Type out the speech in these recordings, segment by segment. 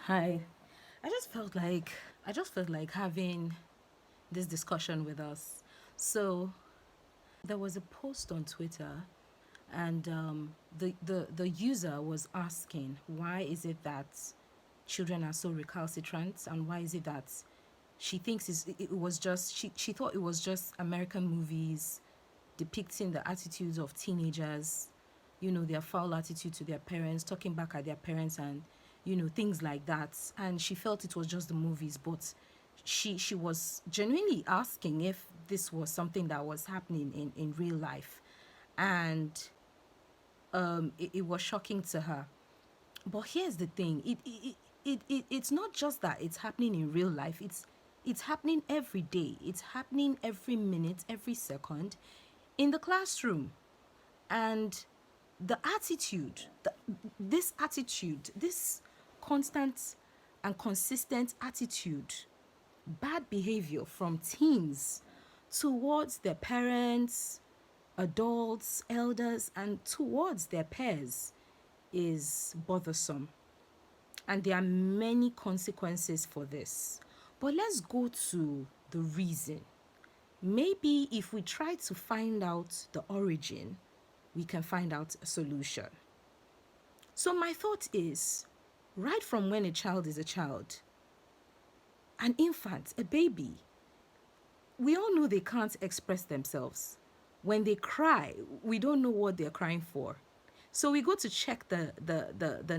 Hi. I just felt like I just felt like having this discussion with us. So there was a post on Twitter, and the user was asking, why is it that children are so recalcitrant, and why is it that she thinks it was just she thought it was just American movies depicting the attitudes of teenagers, their foul attitude to their parents, talking back at their parents, and things like that. And she felt it was just the movies, but she was genuinely asking if this was something that was happening in real life. And it was shocking to her. But here's the thing, it's not just that it's happening in real life, it's happening every day, it's happening every minute, every second in the classroom. And the attitude, this attitude, this constant and consistent attitude, bad behavior from teens towards their parents, adults, elders, and towards their peers is bothersome. And there are many consequences for this. But let's go to the reason. Maybe if we try to find out the origin, we can find out a solution. So, my thought is, right from when a child is a child, an infant, a baby, we all know they can't express themselves. When they cry, we don't know what they're crying for. So we go to check the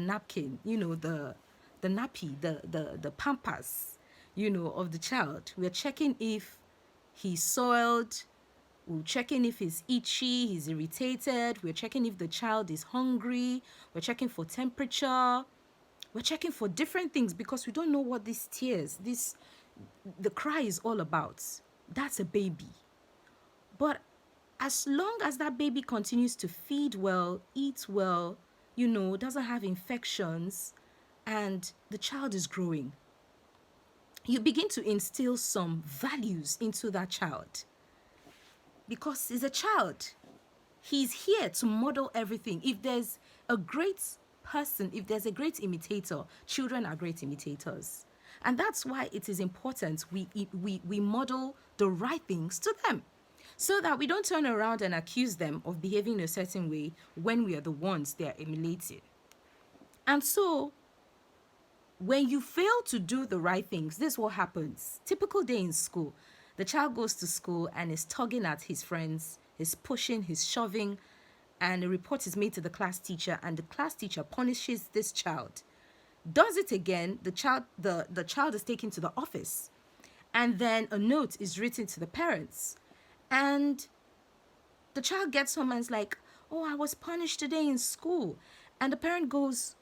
napkin, the nappy, the pampers, of the child. We're checking if he's soiled. We're checking if he's itchy, he's irritated. We're checking if the child is hungry. We're checking for temperature. We're checking for different things because we don't know what these tears, the cry is all about. That's a baby. But as long as that baby continues to feed well, eat well, doesn't have infections, and the child is growing, you begin to instill some values into that child because he's a child. He's here to model everything. If there's a great person, if there's a great imitator, children are great imitators. And that's why it is important we model the right things to them so that we don't turn around and accuse them of behaving in a certain way when we are the ones they are emulating. And so, when you fail to do the right things, this is what happens. Typical day in school. The child goes to school and is tugging at his friends, he's pushing, he's shoving, and a report is made to the class teacher, and the class teacher punishes this child. Does it again, the child is taken to the office, and then a note is written to the parents. And the child gets home and is like, oh, I was punished today in school. And the parent goes,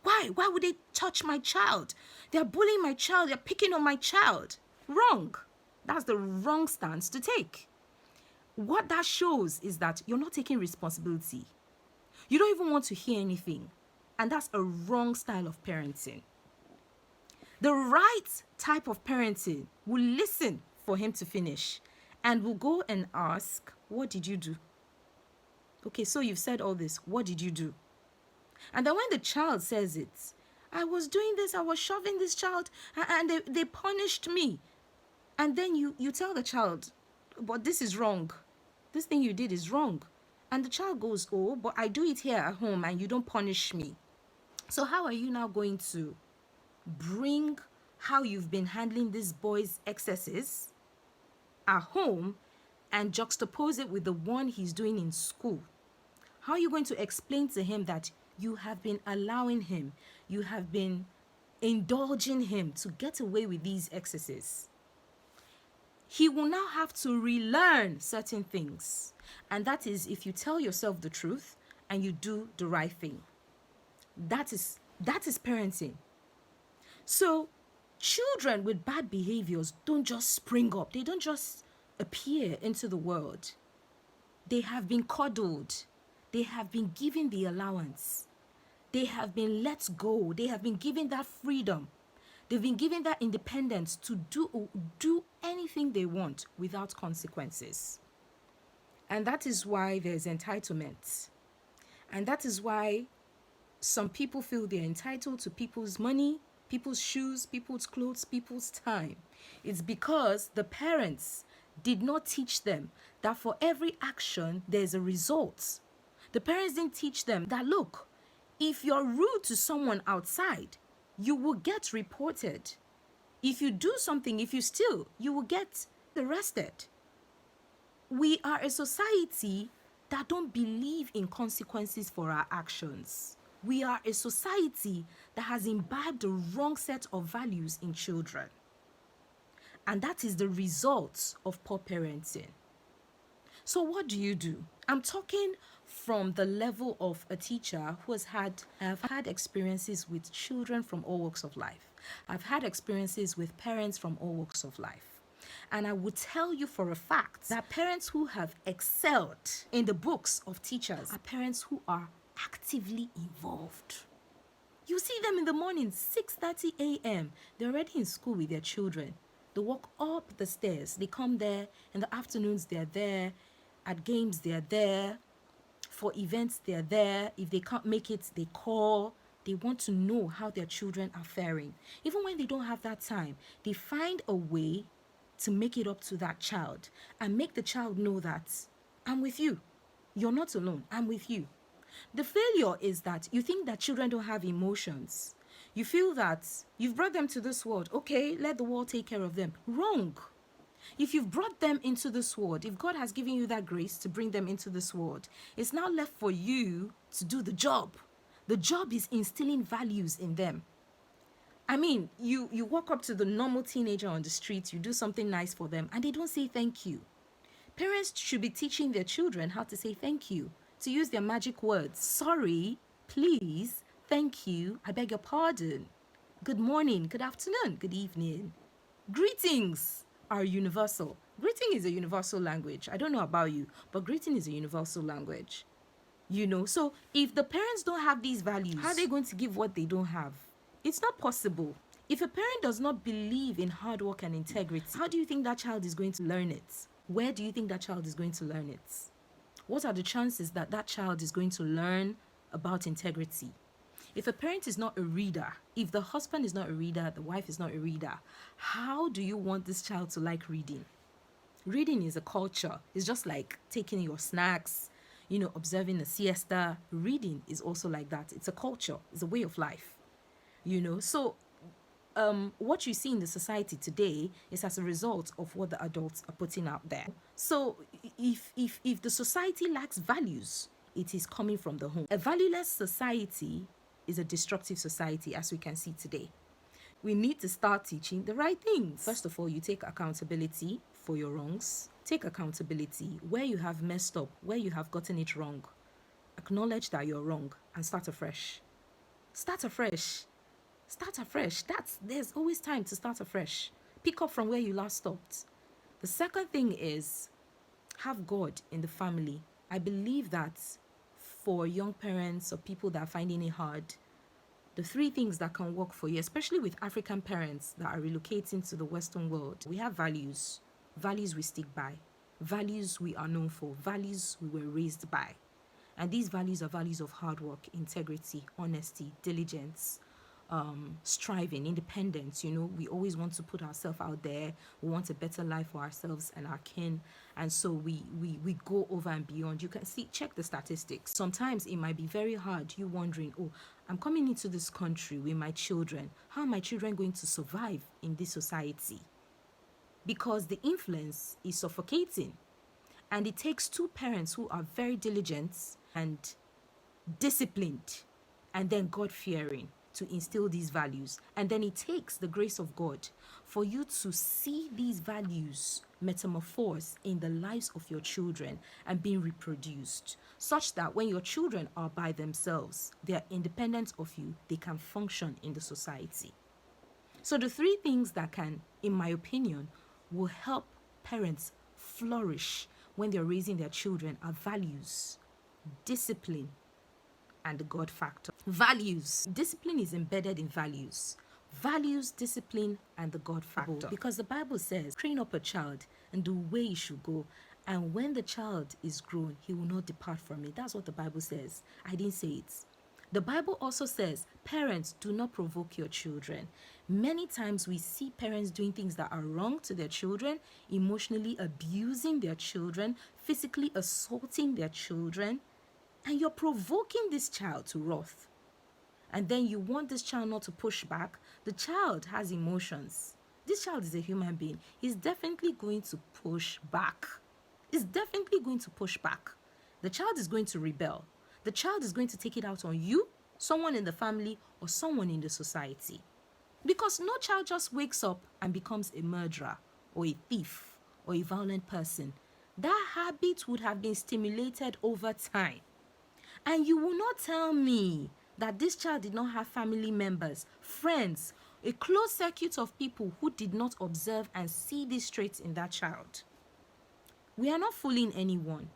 why? Why would they touch my child? They're bullying my child. They're picking on my child. Wrong. That's the wrong stance to take. What that shows is that you're not taking responsibility. You don't even want to hear anything. And that's a wrong style of parenting. The right type of parenting will listen for him to finish and will go and ask, what did you do? Okay, so you've said all this. What did you do? And then when the child says it, I was doing this, I was shoving this child, and they punished me. And then you tell the child, but this is wrong. This thing you did is wrong. And the child goes, oh, but I do it here at home and you don't punish me. So how are you now going to bring how you've been handling this boy's excesses at home and juxtapose it with the one he's doing in school? How are you going to explain to him that you have been allowing him, you have been indulging him to get away with these excesses? He will now have to relearn certain things. And that is if you tell yourself the truth and you do the right thing. That is parenting. So children with bad behaviors don't just spring up. They don't just appear into the world. They have been coddled. They have been given the allowance. They have been let go. They have been given that freedom. They've been given that independence to do anything they want without consequences. And that is why there's entitlement. And that is why some people feel they're entitled to people's money. people's shoes, people's clothes, people's time. It's because the parents did not teach them that for every action, there's a result. The parents didn't teach them that, look, if you're rude to someone outside, you will get reported. If you do something, if you steal, you will get arrested. We are a society that don't believe in consequences for our actions. We are a society that has imbibed the wrong set of values in children. And that is the result of poor parenting. So what do you do? I'm talking from the level of a teacher who I've had experiences with children from all walks of life. I've had experiences with parents from all walks of life. And I would tell you for a fact that parents who have excelled in the books of teachers are parents who are actively involved. You see them in the morning, 6:30 a.m. They're already in school with their children. They walk up the stairs. They come there. In the afternoons, they're there. At games, they're there. For events, they're there. If they can't make it, they call. They want to know how their children are faring. Even when they don't have that time, they find a way to make it up to that child and make the child know that I'm with you. You're not alone. I'm with you. The failure is that you think that children don't have emotions. You feel that you've brought them to this world. Okay, let the world take care of them. Wrong. If you've brought them into this world, if God has given you that grace to bring them into this world, it's now left for you to do the job. The job is instilling values in them. I mean, you walk up to the normal teenager on the street, you do something nice for them, and they don't say thank you. Parents should be teaching their children how to say thank you, to use their magic words. Sorry, please, thank you, I beg your pardon. Good morning, good afternoon, good evening. Greetings are universal. Greeting is a universal language. I don't know about you, but greeting is a universal language. So if the parents don't have these values, how are they going to give what they don't have? It's not possible. If a parent does not believe in hard work and integrity, how do you think that child is going to learn it? Where do you think that child is going to learn it? What are the chances that that child is going to learn about integrity? If a parent is not a reader, if the husband is not a reader, the wife is not a reader, how do you want this child to like reading? Reading is a culture. It's just like taking your snacks, observing a siesta. Reading is also like that. It's a culture. It's a way of life. So what you see in the society today is as a result of what the adults are putting out there. So if the society lacks values, it is coming from the home. A valueless society is a destructive society, as we can see today. We need to start teaching the right things. First of all, you take accountability for your wrongs. Take accountability where you have messed up, where you have gotten it wrong. Acknowledge that you're wrong and start afresh. Start afresh. Start afresh. There's always time to start afresh. Pick up from where you last stopped. The second thing is have God in the family. I believe that for young parents or people that are finding it hard, the three things that can work for you, especially with African parents that are relocating to the Western world, we have values. Values we stick by. Values we are known for. Values we were raised by. And these values are values of hard work, integrity, honesty, diligence, striving, independence. We always want to put ourselves out there. We want a better life for ourselves and our kin. And so we go over and beyond. You can check the statistics. Sometimes it might be very hard. You wondering, I'm coming into this country with my children. How are my children going to survive in this society? Because the influence is suffocating. And it takes two parents who are very diligent and disciplined and then God-fearing to instill these values. And then it takes the grace of God for you to see these values metamorphose in the lives of your children and being reproduced, such that when your children are by themselves, they are independent of you, they can function in the society. So the three things that can, in my opinion, will help parents flourish when they're raising their children are values, discipline, and the God factor. Values. Discipline is embedded in values. Values, discipline, and the God factor. Because the Bible says, train up a child in the way he should go, and when the child is grown, he will not depart from it. That's what the Bible says. I didn't say it. The Bible also says, parents, do not provoke your children. Many times we see parents doing things that are wrong to their children, emotionally abusing their children, physically assaulting their children, and you're provoking this child to wrath. And then you want this child not to push back. The child has emotions. This child is a human being. He's definitely going to push back. He's definitely going to push back. The child is going to rebel. The child is going to take it out on you, someone in the family, or someone in the society. Because no child just wakes up and becomes a murderer or a thief or a violent person. That habit would have been stimulated over time. And you will not tell me that this child did not have family members, friends, a close circuit of people who did not observe and see these traits in that child. We are not fooling anyone.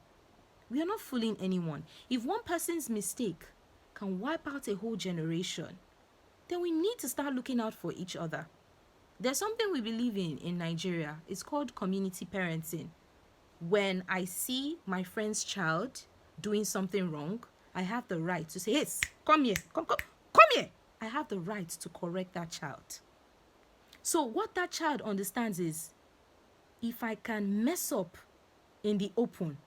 We are not fooling anyone. If one person's mistake can wipe out a whole generation, then we need to start looking out for each other. There's something we believe in Nigeria. It's called community parenting. When I see my friend's child doing something wrong, I have the right to say, hey, come here, come here. I have the right to correct that child. So what that child understands is, if I can mess up in the open,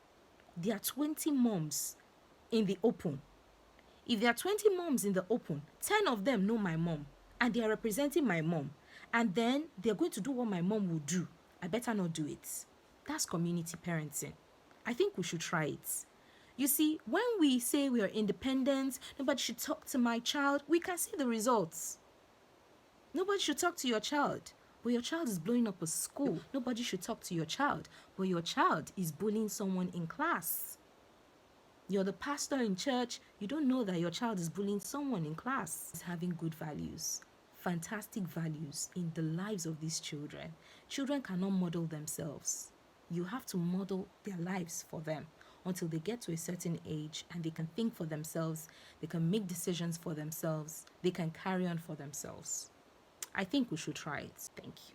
there are 20 moms in the open. If there are 20 moms in the open, 10 of them know my mom and they are representing my mom, and then they're going to do what my mom would do. I better not do it. That's community parenting. I think we should try it. You see, when we say we are independent, nobody should talk to my child, we can see the results. Nobody should talk to your child, but your child is blowing up a school. Nobody should talk to your child, but your child is bullying someone in class. You're the pastor in church, you don't know that your child is bullying someone in class. Is having good values, fantastic values in the lives of these children. Children cannot model themselves. You have to model their lives for them until they get to a certain age and they can think for themselves, they can make decisions for themselves, they can carry on for themselves. I think we should try it. Thank you.